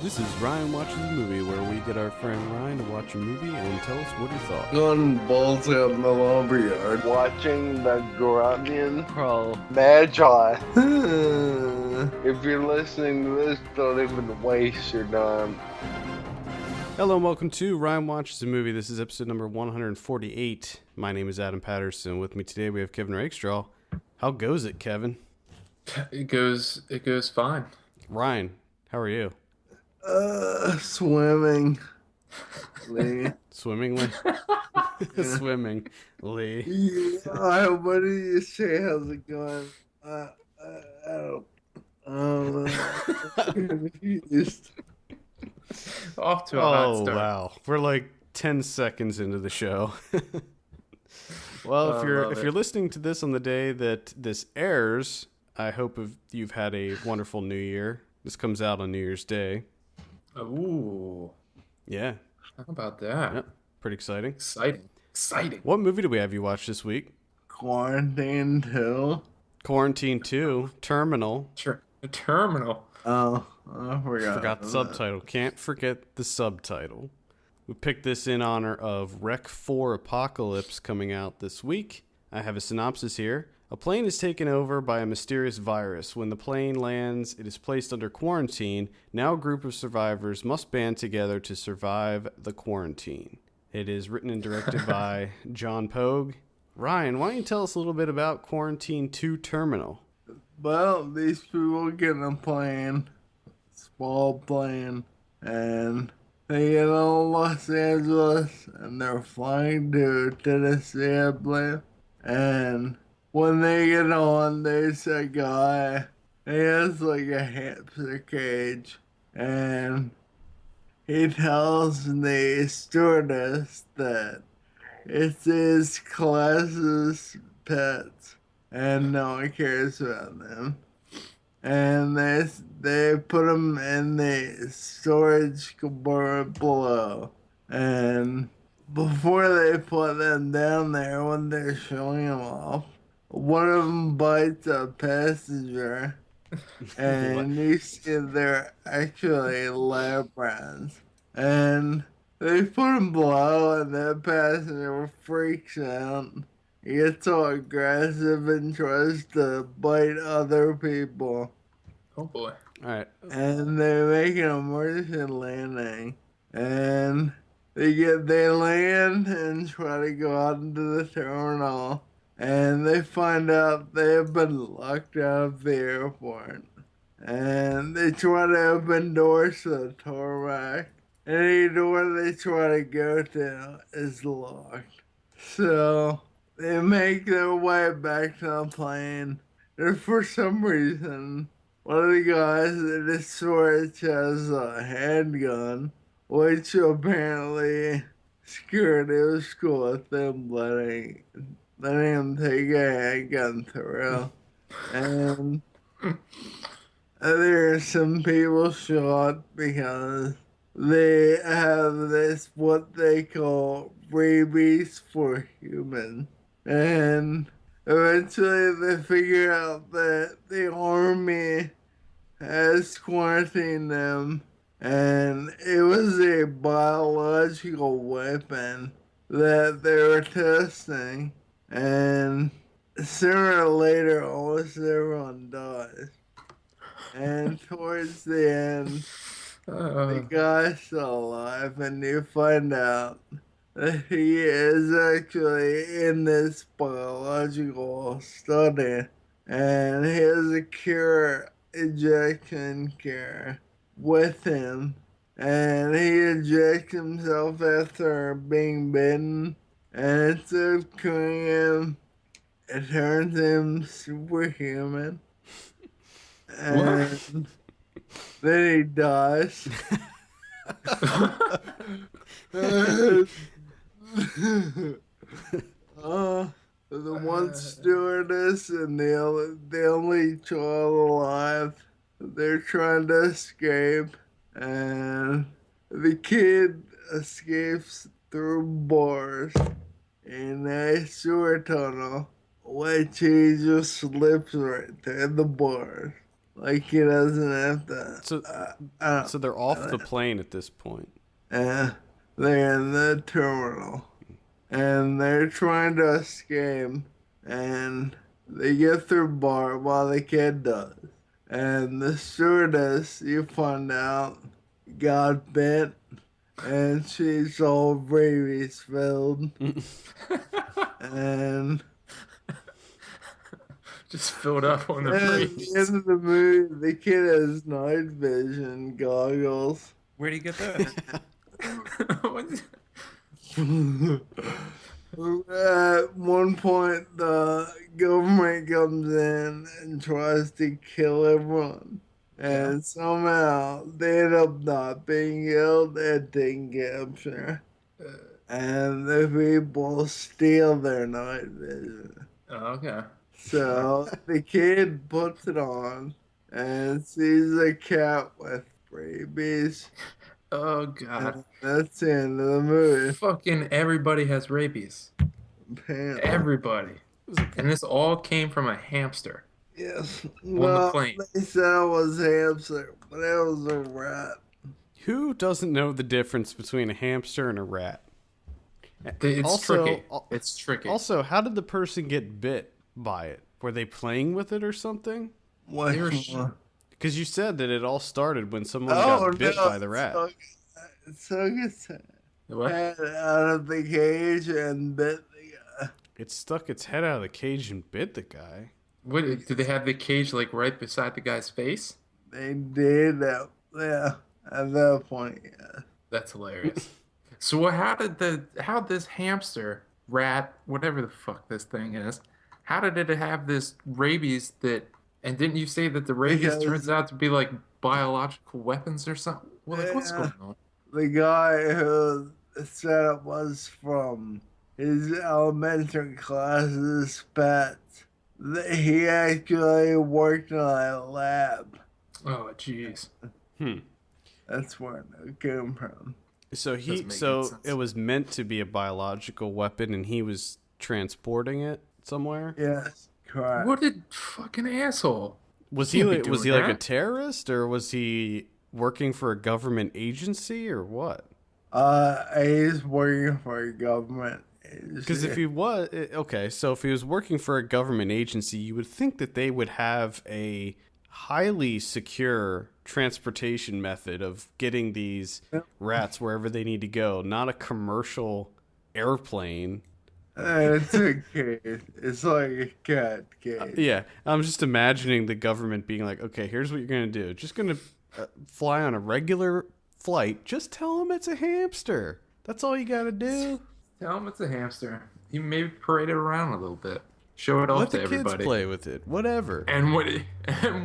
This is Ryan Watches a Movie, where we get our friend Ryan to watch a movie and tell us what he thought. Going balls out in the lumberyard. Watching the Grunion Pro Magi. If you're listening to this, don't even waste your time. Hello and welcome to Ryan Watches a Movie. This is episode number 148. My name is Adam Patterson. With me today we have Kevin Rakestraw. How goes it, Kevin? It goes fine. Ryan, how are you? Swimming. Lee. Swimmingly? Swimmingly. Yeah, what do you say? How's it going? I don't know. Confused. Off to a hot start. Oh, wow. We're like 10 seconds into the show. Well, if you're listening to this on the day that this airs, I hope you've had a wonderful New Year. This comes out on New Year's Day. Ooh. Yeah. How about that? Yep. Pretty exciting. Exciting. What movie do we have you watch this week? Quarantine 2. Quarantine 2, Terminal. Sure. The Terminal. Oh, I Forgot the subtitle. Can't forget the subtitle. We picked this in honor of Rec 4 Apocalypse coming out this week. I have a synopsis here. A plane is taken over by a mysterious virus. When the plane lands, it is placed under quarantine. Now a group of survivors must band together to survive the quarantine. It is written and directed by John Pogue. Ryan, why don't you tell us a little bit about Quarantine 2 Terminal? Well, these people get in a plane, small plane, and they get on Los Angeles, and they're flying to Tennessee, I believe. And when they get on, there's a guy, he has like a hamster cage, and he tells the stewardess that it's his class's pets, and no one cares about them. And they put them in the storage compartment below. And before they put them down there, when they're showing them off, one of them bites a passenger, and you see they're actually lab rats. And they put them below, and the passenger freaks out. He gets so aggressive and tries to bite other people. Oh boy. All right. And they make an emergency landing. And they land and try to go out into the terminal. And they find out they have been locked out of the airport. And they try to open doors to the tarmac. Any door they try to go to is locked. So they make their way back to the plane. And for some reason, one of the guys in the storage has a handgun, which apparently security was cool with them letting him take a handgun through. And there are some people shot because they have this, what they call rabies for humans. And eventually they figure out that the army has quarantined them, and it was a biological weapon that they were testing, and sooner or later almost everyone dies. And towards the end, the guy's still alive, and you find out that he is actually in this biological study, and he has a injection cure with him, and he injects himself after being bitten, and instead of killing him, it turns him superhuman. And then he dies. The one stewardess and the only child alive, they're trying to escape, and the kid escapes through bars in a sewer tunnel, which he just slips right through the bars. Like he doesn't have to. So I so they're off the plane at this point. Uh, they're in the terminal and they're trying to escape, and they get through bar while the kid does. And the stewardess, you find out, got bit, and she's all rabies filled. And Just filled up on the at the breeze. end of the movie, the kid has night vision goggles. Where'd he get that? What? At one point, the government comes in and tries to kill everyone. And somehow they end up not being killed and taken capture. And the people steal their night vision. Okay. So the kid puts it on and sees a cat with rabies. Oh God. And that's the end of the movie. Fucking everybody has rabies. Apparently. Everybody. And this all came from a hamster. Yes. the Well, plane. they said it was hamster, but it was a rat. Who doesn't know the difference between a hamster and a rat? It's Also- tricky. It's tricky. Also, how did the person get bit by it? Were they playing with it or something? What? They were sh- Because you said that it all started when someone got bit by the rat. So its What? head out of the cage and bit the guy. It stuck its head out of the cage and bit the guy. What? Did they have the cage like right beside the guy's face? They did that. Yeah. At that point, yeah. That's hilarious. So how this hamster, rat, whatever the fuck this thing is, how did it have this rabies that, and didn't you say that the rabies Because- turns out to be like biological weapons or something? Well, like, what's Yeah. going on? The guy who said it was from his elementary class's pets. He actually worked in a lab. Oh, jeez. That's where it came from. So Doesn't make any so sense. it was meant to be a biological weapon, and he was transporting it somewhere. Yes, correct. What a fucking asshole. Was Can't he be was he doing like a that. terrorist, or was he working for a government agency, or what? He's working for a government agency. Because if he was okay, so if he was working for a government agency, you would think that they would have a highly secure transportation method of getting these rats wherever they need to go, not a commercial airplane. It's a cage. It's like a cat cage. Yeah, I'm just imagining the government being like, okay, here's what you're going to do. Just going to fly on a regular flight. Just tell them it's a hamster. That's all you got to do. Tell him it's a hamster. You maybe parade it around a little bit. Show it off Let to the kids everybody. play with it. Whatever. And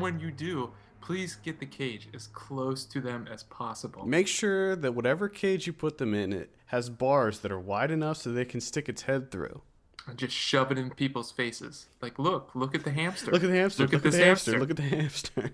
when you do, please get the cage as close to them as possible. Make sure that whatever cage you put them in, it has bars that are wide enough so they can stick its head through. And just shove it in people's faces. Like, look at the hamster. Look at the hamster. Look at this the hamster. Look at the hamster.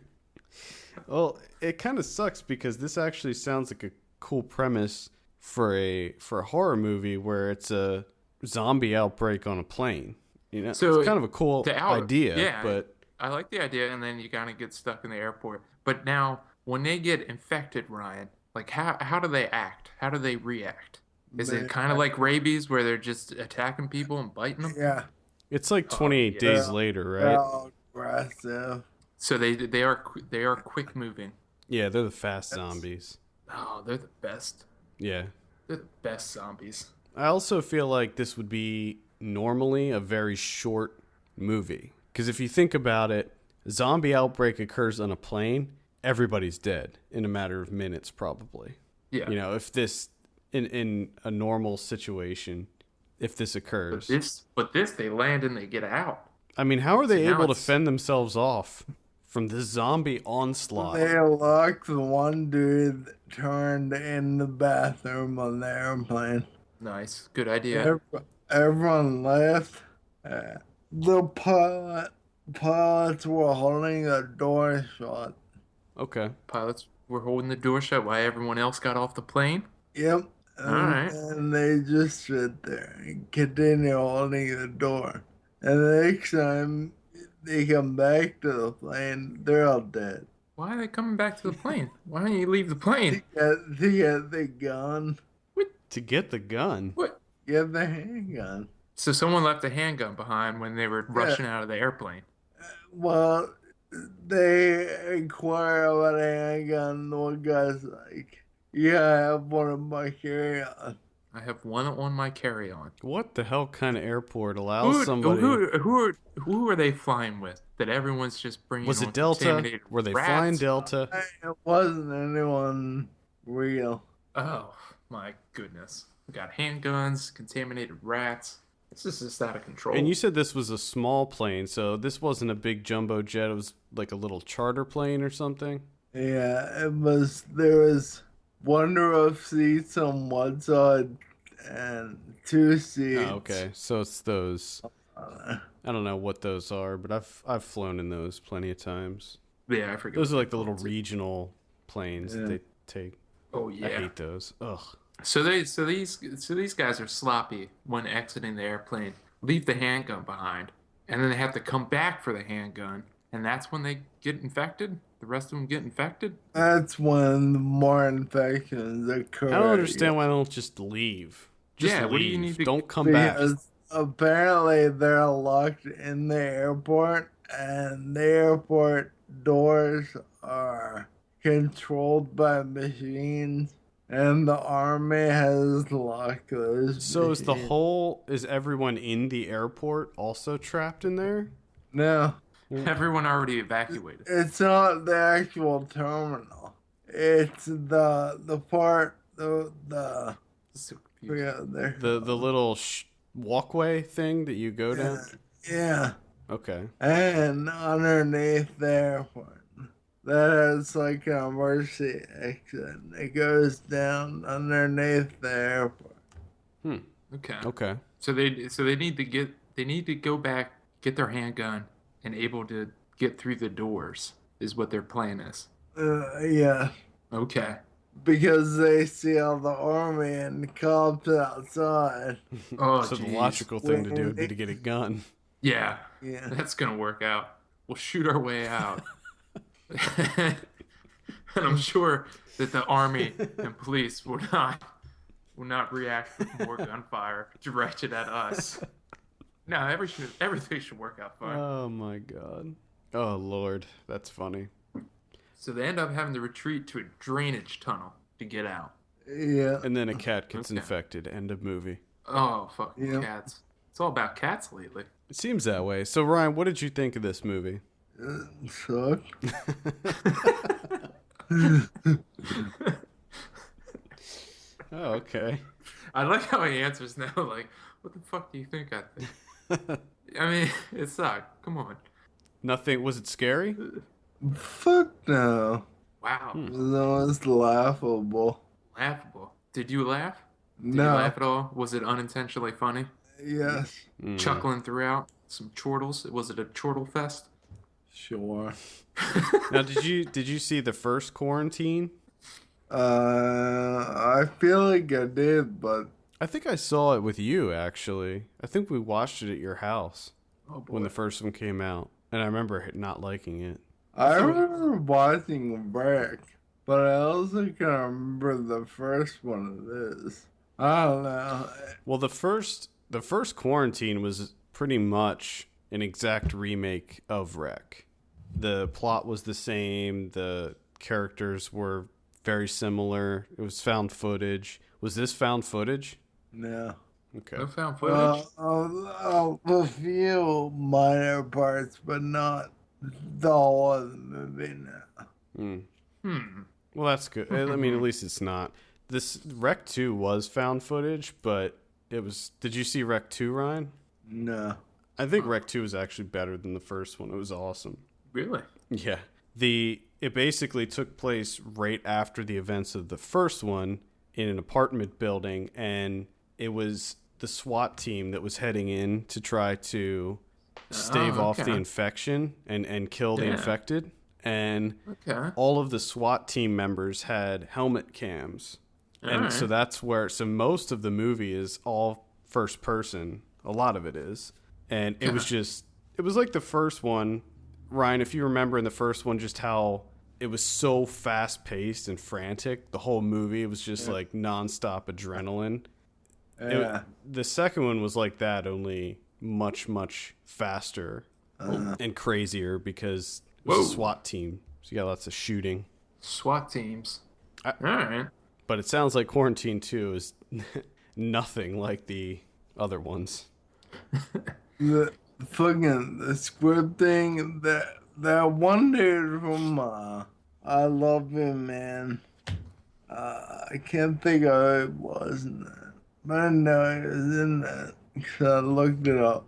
Well, it kind of sucks because this actually sounds like a cool premise for a horror movie where it's a zombie outbreak on a plane. You know, So it's kind of a cool idea, yeah, but I like the idea, and then you kind of get stuck in the airport. But now, when they get infected, Ryan, like how do they act? How do they react? Is it kind of like rabies, where they're just attacking people and biting them? Yeah. it's like 28 yeah. days later, right? All aggressive. So they are quick moving. Yeah, they're the fast zombies. Oh, they're the best. Yeah. They're the best zombies. I also feel like this would be normally a very short movie. Because if you think about it, a zombie outbreak occurs on a plane, everybody's dead in a matter of minutes, probably. Yeah. You know, if this, in a normal situation, if this occurs. But this, they land and they get out. I mean, how are they now able to it's- fend themselves off from this zombie onslaught? They locked the one dude that turned in the bathroom on the airplane. Nice, good idea. Everyone left. The pilots were holding the door shut. Okay. Pilots were holding the door shut while everyone else got off the plane. Yep. Alright. And they just sit there and continue holding the door. And the next time they come back to the plane, they're all dead. Why are they coming back to the plane? Why don't you leave the plane? To get the gun. What? To get the gun. What? Get the handgun. So someone left a handgun behind when they were Yeah. rushing out of the airplane. Well, they inquire about a handgun. The one guy's like, yeah, I have one in my carry-on. I have one on my carry-on. What the hell kind of airport allows somebody? Who are they flying with? That everyone's just bringing. Was on it Delta? contaminated Were they rats? flying Delta? It wasn't anyone real. Oh my goodness! We got handguns, contaminated rats. This is just out of control. And you said this was a small plane, so this wasn't a big jumbo jet. It was like a little charter plane or something. Yeah, it was. There was one row of seats on one side and two seats. Oh, okay. So it's those. I don't know what those are, but I've flown in those plenty of times. Yeah, I forget. Those are like the little regional planes that Yeah. they take. Oh yeah. I hate those. Ugh. So these guys are sloppy when exiting the airplane. Leave the handgun behind, and then they have to come back for the handgun, and that's when they get infected. The rest of them get infected. That's when more infections occur. I don't understand why they don't just leave. Just Yeah, leave. what do you need to- Don't come back. Because apparently they're locked in the airport, and the airport doors are controlled by machines, and the army has locked those. So is machines. is everyone in the airport also trapped in there? No, Everyone already evacuated. it's not the actual terminal. It's the part the So confusing. yeah there. The little walkway thing that you go down? Yeah, Okay. and underneath the airport. That has like an emergency exit. It goes down underneath the airport. Okay. Okay. So they need to go back, get their handgun, and able to get through the doors is what their plan is. Yeah, Okay. because they see all the army and cops outside. Oh, So the geez. logical thing to do would be to get a gun. Yeah, Yeah, that's gonna work out. We'll shoot our way out. And I'm sure that the army and police will not react with more gunfire directed at us. No, everything should work out fine. Oh my god. Oh lord, that's funny. So they end up having to retreat to a drainage tunnel to get out. yeah. And then a cat gets Okay. infected. End of movie. Oh, fucking Yeah. cats. It's all about cats lately. It seems that way. So Ryan, what did you think of this movie? Suck. Oh, okay. I like how he answers now, like, what the fuck do you think I think? I mean, it sucked. Come on. Nothing. Was it scary? Fuck no. Wow. That was laughable. Laughable. Did you laugh? Did No. you laugh at all? Was it unintentionally funny? Yes. Mm. Chuckling throughout? Some chortles? Was it a chortle fest? Sure. Now, did you see the first Quarantine? I feel like I did, but I think I saw it with you actually. I think we watched it at your house Oh boy. when the first one came out, and I remember not liking it. I remember watching Brick, but I also can't remember the first one of this. I don't know. Well, the first Quarantine was pretty much an exact remake of Wreck. The plot was the same. The characters were very similar. It was found footage. Was this found footage? No. Okay. No found footage? A few minor parts, but not the whole of the movie now. Mm. Well, that's good. I mean, at least it's not. This Wreck 2 was found footage, but it was. Did you see Wreck 2, Ryan? No. I think Wreck 2 is actually better than the first one. It was awesome. Really? Yeah. It basically took place right after the events of the first one in an apartment building, and it was the SWAT team that was heading in to try to stave off the okay. infection and kill the Yeah. infected. And Okay. all of the SWAT team members had helmet cams. And Alright. so that's where, so most of the movie is all first person. A lot of it is. And it was just It was like the first one, Ryan, if you remember in the first one just how it was so fast paced and frantic. The whole movie, it was just like nonstop adrenaline. Yeah. The second one was like that, only much, much faster and crazier because it was a SWAT team. So you got lots of shooting. SWAT teams. All right. But it sounds like Quarantine 2 is nothing like the other ones. The scripting, that one dude from I Love Him, man. I can't think of who it was in that. But I know he was in that because I looked it up.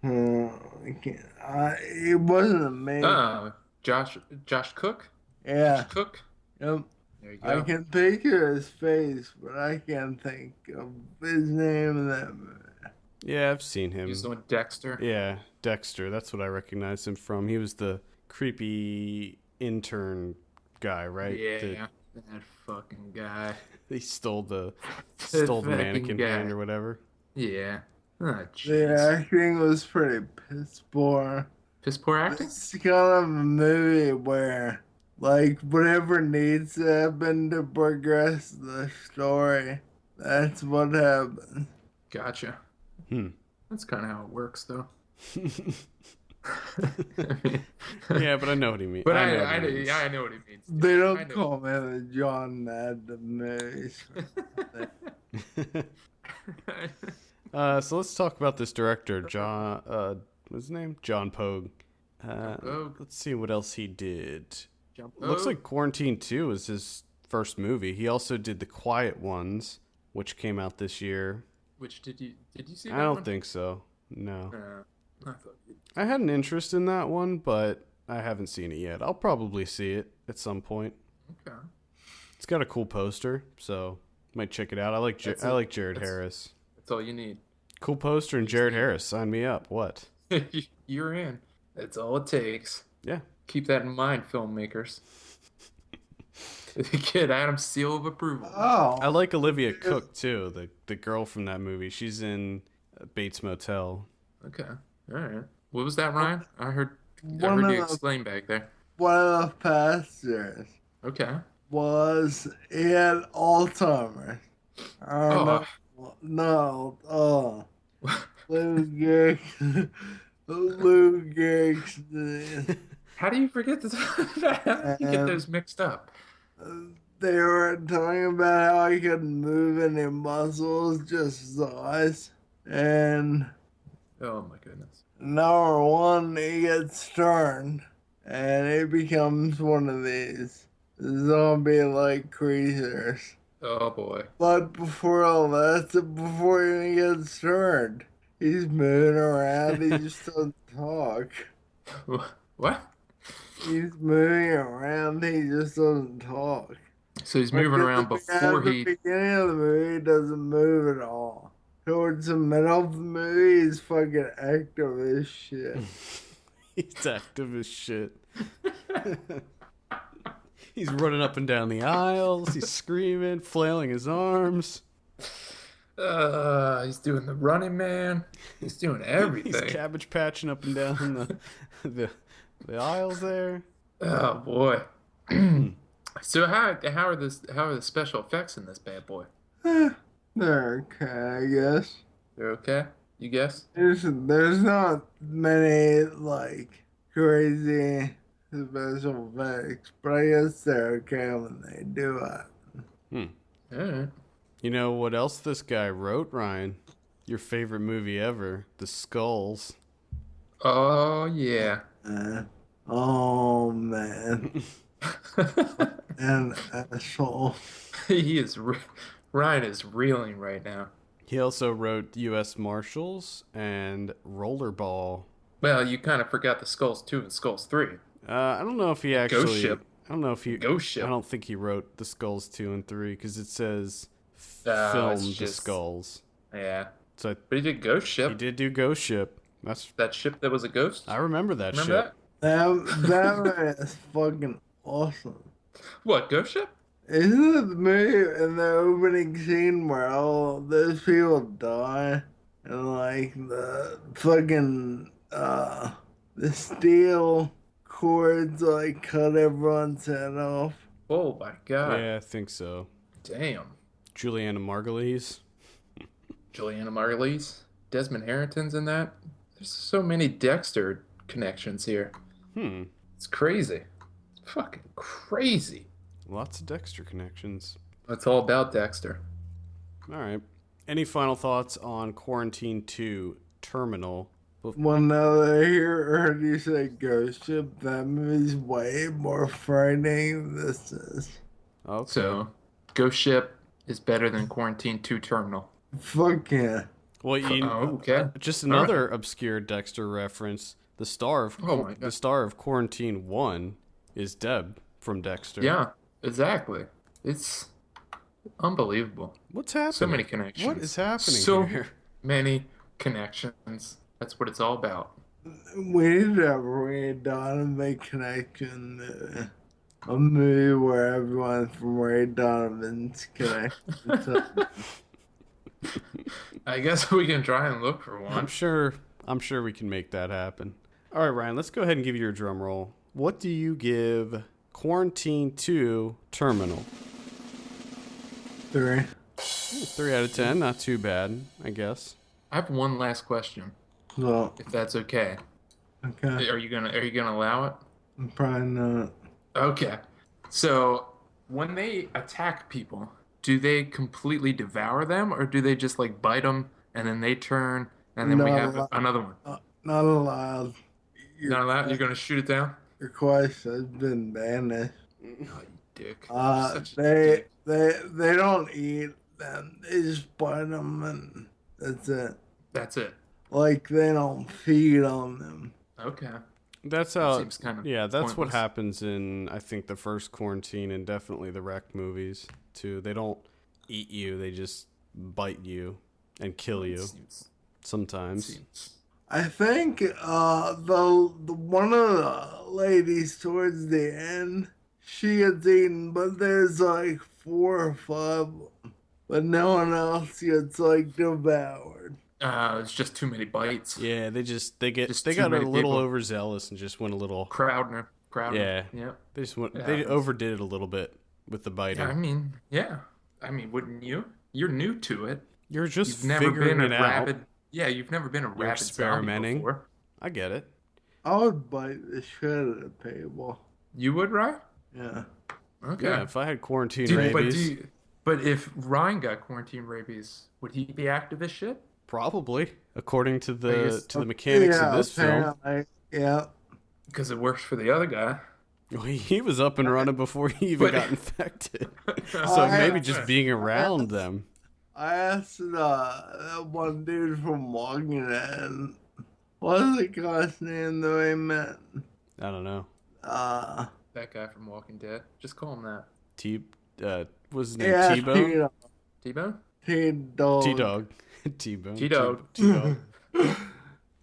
I can't. It wasn't amazing. Josh Cook? Yeah. Josh Cook? Yep. There you go. I can picture his face, but I can't think of his name in that movie. Yeah, I've seen him. He's the one Dexter. Yeah, Dexter. That's what I recognize him from. He was the creepy intern guy, right? Yeah, that fucking guy. He stole the fucking mannequin guy. hand or whatever. Yeah. Oh, The jeez. acting was pretty piss poor. Piss poor acting? It's kind of a movie where, like, whatever needs to happen to progress the story, that's what happens. Gotcha. Hmm. That's kind of how it works, though. Yeah, but I know what he means. But I know I what he means. know what he means. They I don't know. call me the John Madden movies. So let's talk about this director, John. What's his name? John Pogue. Pogue. Let's see what else he did. Jump Looks Pogue. like Quarantine 2 was his first movie. He also did The Quiet Ones, which came out this year. Which did you see? That I don't one? think so. No. I thought you. I had an interest in that one, but I haven't seen it yet. I'll probably see it at some point. Okay. It's got a cool poster, so might check it out. I like Jared Harris. That's all you need. Cool poster and Jared Harris. Sign me up. What? You're in. That's all it takes. Yeah. Keep that in mind, filmmakers. Get Adam's seal of approval. Oh, I like Olivia Cook too, the girl from that movie. She's in Bates Motel. Okay. All right. What was that, Ryan? I heard One you of the- explain back there. one of the pastors Okay. he had Alzheimer's. I don't Oh. know. No. Lou Gehrig. Lou Gehrig. How do you forget this? How do you get those mixed up? They were talking about how he couldn't move any muscles, just his eyes. And Oh my goodness. number one, he gets turned, and he becomes one of these zombie-like creatures. Oh boy. But before all that, before he even gets turned, he's moving around. He just doesn't talk. What? He's moving around. He just doesn't talk. So he's moving around before At the beginning of the movie, he doesn't move at all. Towards the middle of the movie, he's fucking active as shit. He's active as shit. He's running up and down the aisles. He's screaming, flailing his arms. He's doing the running man. He's doing everything. He's cabbage patching up and down the aisles there. Oh boy. So how are the special effects in this bad boy? They're okay, I guess. They're okay. You guess? There's not many like crazy special effects, but I guess they're okay when they do it. All right. You know what else this guy wrote, Ryan? Your favorite movie ever, The Skulls. Oh yeah. Oh man, an asshole. Ryan is reeling right now. He also wrote U.S. Marshals and Rollerball. Well, you kind of forgot the Skulls 2 and Skulls 3. I don't know if he actually. Ghost Ship. I don't know if he. Ghost Ship. I don't think he wrote The Skulls 2 and 3 because it says it's film The just- Skulls. Yeah. So But he did Ghost Ship. he did do Ghost Ship. That's. That ship that was a ghost. I remember that Remember ship. That man is fucking awesome. that? What, Ghost Ship? Isn't it the movie in the opening scene where all those people die and like the fucking the steel cords like cut everyone's head off. Oh my god. Yeah, I think so. Damn. Juliana Margulies. Juliana Margulies. Desmond Harrington's in that. There's so many Dexter connections here. It's crazy. It's fucking crazy. Lots of Dexter connections. It's all about Dexter. All right. Any final thoughts on Quarantine 2 Terminal? One other heard you say Ghost Ship. That movie's way more frightening than this is. Okay. So, Ghost Ship is better than Quarantine 2 Terminal. Fuck yeah. Well, okay. Just another obscure Dexter reference. The star of Quarantine 1 is Deb from Dexter. Yeah, exactly. It's unbelievable. What's happening? So many connections. What is happening so here? many connections. That's what it's all about. We need to Ray Donovan connection. A movie where everyone from Ray Donovan's connected. I guess we can try and look for one. I'm sure we can make that happen. All right, Ryan, let's go ahead and give you your drum roll. What do you give Quarantine 2 Terminal? 3. 3 out of 10, not too bad, I guess. I have one last question, So, if that's okay. okay. Are you gonna allow it? Probably not. Okay. So when they attack people, do they completely devour them, or do they just like bite them and then they turn and then we Not have allowed. another one? Not allowed. Not allowed. You're gonna shoot it down? Your quest has been banished. Oh, you dick. They don't eat them. They just bite them and that's it. That's it. Like they don't feed on them. Okay. That's how. Seems kind of Yeah, that's what pointless. happens in I think the first Quarantine and definitely the Wreck movies too. They don't eat you; they just bite you and kill you. Sometimes. I think the one of the ladies towards the end, she gets eaten, but there's like 4 or 5, but no one else gets like devoured. It's just too many bites. Yeah, they Just got too a many little people. overzealous and just went a little. Crowdner. Yeah. Yep. They just went. It They happens. overdid it a little bit with the biting. Yeah. I mean, wouldn't you? You're new to it. You're just You've never figuring been it a out. rabid. Yeah, you've never been a You're rabid experimenting. zombie before. I get it. I would bite the shit out of people. You would, right? Yeah. Okay. Yeah, if I had quarantine Dude, rabies, but if Ryan got quarantine rabies, would he be active as shit? probably according to the guess- mechanics Yeah, of this film. apparently. Yeah. Because it works for the other guy. Well, he was up and running before he even But- got infected. So I- maybe just being around them. I asked that one dude from Walking Dead, what's the guy's name that we met? I don't know. That guy from Walking Dead. Just call him that. What's his name? Yeah, T-Bone? T-Bone? T-Dog. T-Dog. T-Bone. T-Dog. T-Dog.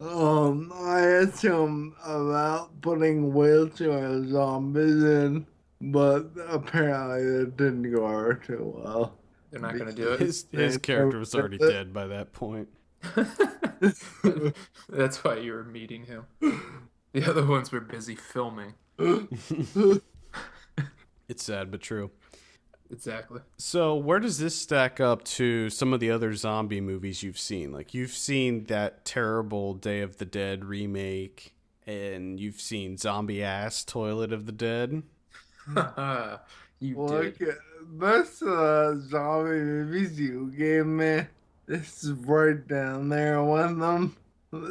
I asked him about putting wheelchair zombies in, but apparently it didn't go over too well. They're not going to do it. His character was already dead by that point. That's why you were meeting him. The other ones were busy filming. It's sad but true. Exactly. So where does this stack up to some of the other zombie movies you've seen? Like you've seen that terrible Day of the Dead remake, and you've seen Zombie Ass Toilet of the Dead. You Look, did. most of the zombie movies you gave me, this is right down there with them.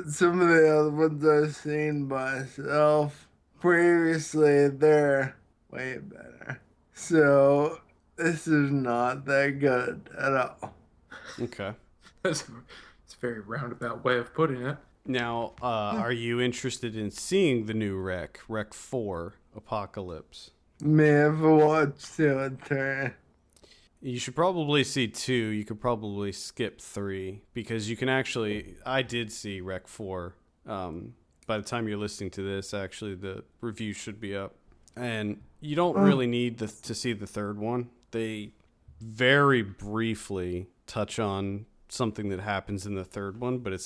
Some of the other ones I've seen myself previously, they're way better. So, this is not that good at all. Okay. It's a very roundabout way of putting it. Now, are you interested in seeing the new Wreck 4 Apocalypse? Man, if I watched it, You should probably see 2. You could probably skip 3 because you can actually. I did see Wreck 4. By the time you're listening to this, actually, the review should be up, and you don't really need to see the third one. They very briefly touch on something that happens in the third one, but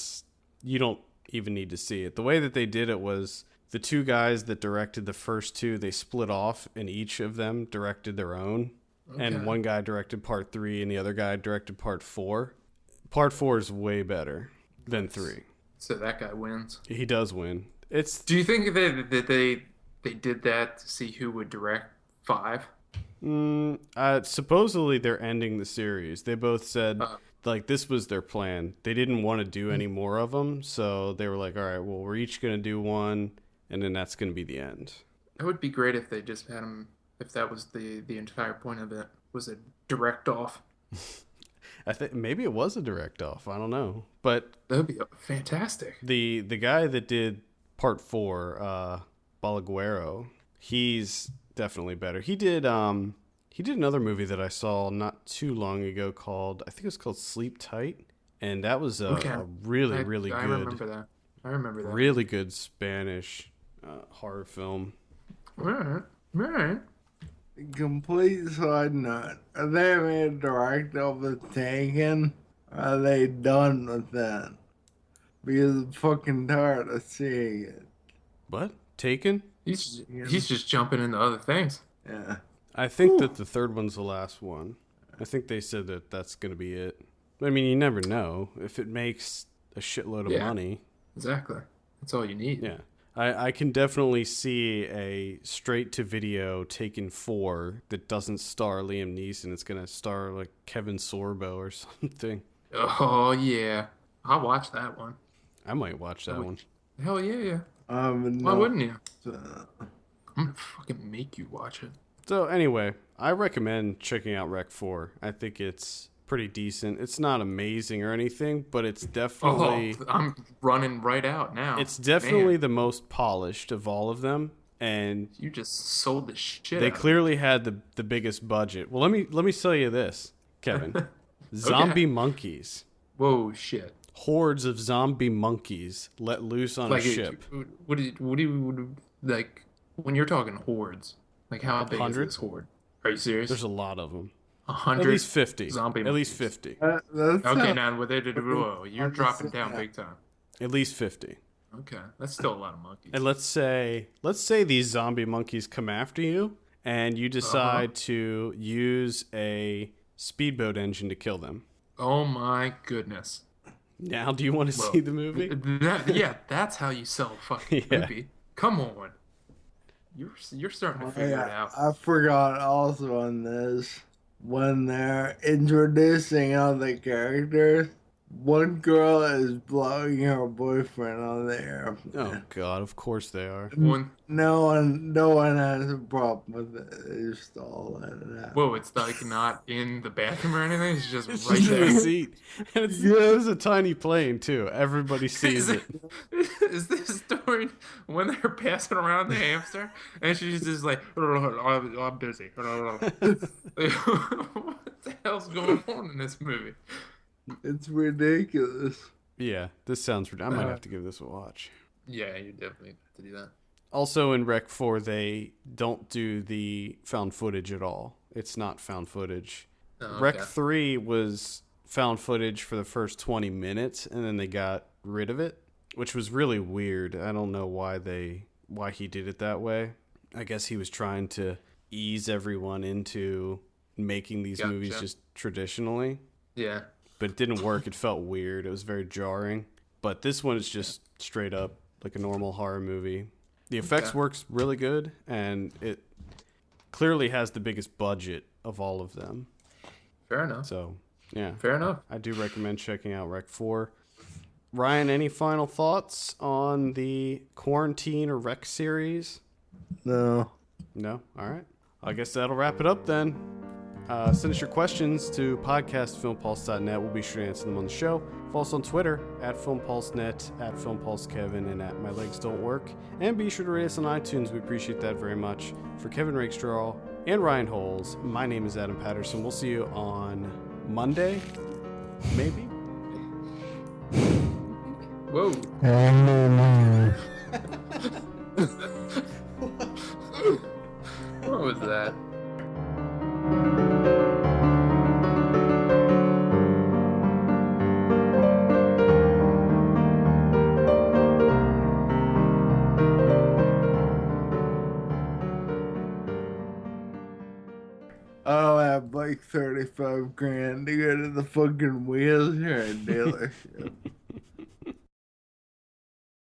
you don't even need to see it. The way that they did it was the two guys that directed the first two, they split off, and each of them directed their own. Okay. And one guy directed part 3 and the other guy directed part 4. Part 4 is way better than 3. So that guy wins. He does win. Do you think that they did that to see who would direct 5? Supposedly they're ending the series. They both said like this was their plan. They didn't want to do any more of them, so they were like, all right, well, we're each going to do one, and then that's going to be the end. It would be great if they just had him, if that was the entire point of it, was a direct off. I think maybe it was a direct off. I don't know, but that would be fantastic. The guy that did part 4, Balaguero, he's definitely better. He did another movie that I saw not too long ago called, I think it was called Sleep Tight, and that was a really good. I remember that. Really good Spanish horror film. All right. Complete side note. Are they made direct of the Taken? Are they done with that? Because I'm fucking tired of seeing it. What? Taken? He's just jumping into other things. Yeah. I think that the third one's the last one. I think they said that that's going to be it. I mean, you never know. If it makes a shitload of money. Exactly. That's all you need. Yeah. I can definitely see a straight-to-video Taken 4 that doesn't star Liam Neeson. It's going to star, like, Kevin Sorbo or something. Oh, yeah. I'll watch that one. I might watch that one. Hell yeah. Why wouldn't you? I'm going to fucking make you watch it. So, anyway, I recommend checking out Rec 4. I think it's pretty decent. It's not amazing or anything, but it's definitely... Oh, I'm running right out now. It's definitely the most polished of all of them, and... You just sold the shit They clearly had the biggest budget. Well, let me tell you this, Kevin. Zombie monkeys. Whoa, shit. Hordes of zombie monkeys let loose on a ship. What do you... Like, when you're talking hordes, like how big is this horde? Are you serious? There's a lot of them. 100? At least 50. Zombie At least 50. Okay, now you're dropping down big time. At least 50. Okay, that's still a lot of monkeys. And let's say these zombie monkeys come after you, and you decide to use a speedboat engine to kill them. Oh my goodness! Now, do you want to see the movie? That's how you sell a fucking movie. Come on, you're starting to figure it out. I forgot also on this. When they're introducing other characters, one girl is blowing her boyfriend on the airplane. Oh God! Of course they are. No one has a problem with it. They just all let it out. Whoa! It's like not in the bathroom or anything. It's just it's right just there. In the seat. And it's a tiny plane too. Everybody sees it. Is this story when they're passing around the hamster and she's just like, I'm busy. What the hell's going on in this movie? It's ridiculous. Yeah, this sounds ridiculous. I might have to give this a watch. Yeah, you definitely have to do that. Also in Rec 4, they don't do the found footage at all. It's not found footage. Rec 3 was found footage for the first 20 minutes, and then they got rid of it, which was really weird. I don't know why he did it that way. I guess he was trying to ease everyone into making these movies just traditionally. Yeah. But it didn't work. It felt weird. It was very jarring. But this one is just straight up like a normal horror movie. The effects works really good, and it clearly has the biggest budget of all of them. Fair enough. So, yeah. Fair enough. I do recommend checking out Rec 4. Ryan, any final thoughts on the Quarantine or Rec series? No. No? All right. I guess that'll wrap it up then. Send us your questions to podcastfilmpulse.net. We'll be sure to answer them on the show. Follow us on Twitter @FilmPulseNet, @FilmPulseKevin, and @MyLegsDon'tWork. And be sure to rate us on iTunes. We appreciate that very much. For Kevin Rakestraw and Ryan Holes, my name is Adam Patterson. We'll see you on Monday, maybe? Whoa. What was that? I'll have like 35 grand to go to the fucking wheelchair dealership.